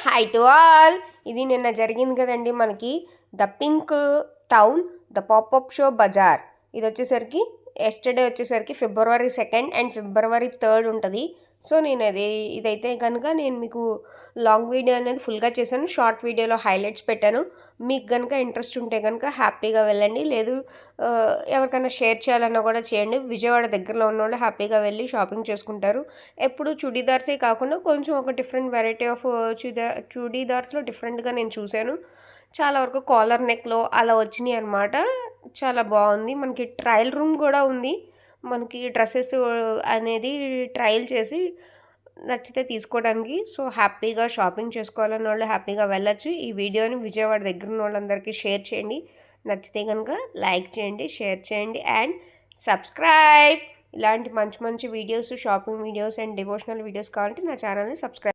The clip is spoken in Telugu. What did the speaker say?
Hi to all. ఇది నిన్న జరిగింది కదండి మనకి the pink town the popup show bazaar. ఇది వచ్చేసరికి ఎస్టర్డే వచ్చేసరికి February 2 అండ్ February 3 ఉంటుంది. సో నేను ఇదైతే కనుక నేను మీకు లాంగ్ వీడియో అనేది ఫుల్గా చేశాను, షార్ట్ వీడియోలో హైలైట్స్ పెట్టాను. మీకు కనుక ఇంట్రెస్ట్ ఉంటే కనుక హ్యాపీగా వెళ్ళండి, లేదు ఎవరికైనా షేర్ చేయాలన్నా కూడా చేయండి. విజయవాడ దగ్గరలో ఉన్న వాళ్ళు హ్యాపీగా వెళ్ళి షాపింగ్ చేసుకుంటారు. ఎప్పుడు చుడీదార్సే కాకుండా కొంచెం ఒక డిఫరెంట్ వెరైటీ ఆఫ్ చుడీదార్స్లో డిఫరెంట్గా నేను చూశాను. చాలా వరకు కాలర్ నెక్లో అలా వచ్చినాయి అనమాట. చాలా బాగుంది. మనకి ట్రయల్ రూమ్ కూడా ఉంది. మనకి డ్రెస్సెస్ అనేది ట్రయల్ చేసి నచ్చితే తీసుకోవడానికి. సో హ్యాపీగా షాపింగ్ చేసుకోవాలన్న వాళ్ళు హ్యాపీగా వెళ్ళొచ్చు. ఈ వీడియోని విజయవాడ దగ్గర ఉన్న వాళ్ళందరికీ షేర్ చేయండి. నచ్చితే కనుక లైక్ చేయండి, షేర్ చేయండి అండ్ సబ్స్క్రైబ్. ఇలాంటి మంచి మంచి videos, shopping videos and devotional videos కావాలంటే నా ఛానల్ని సబ్స్క్రైబ్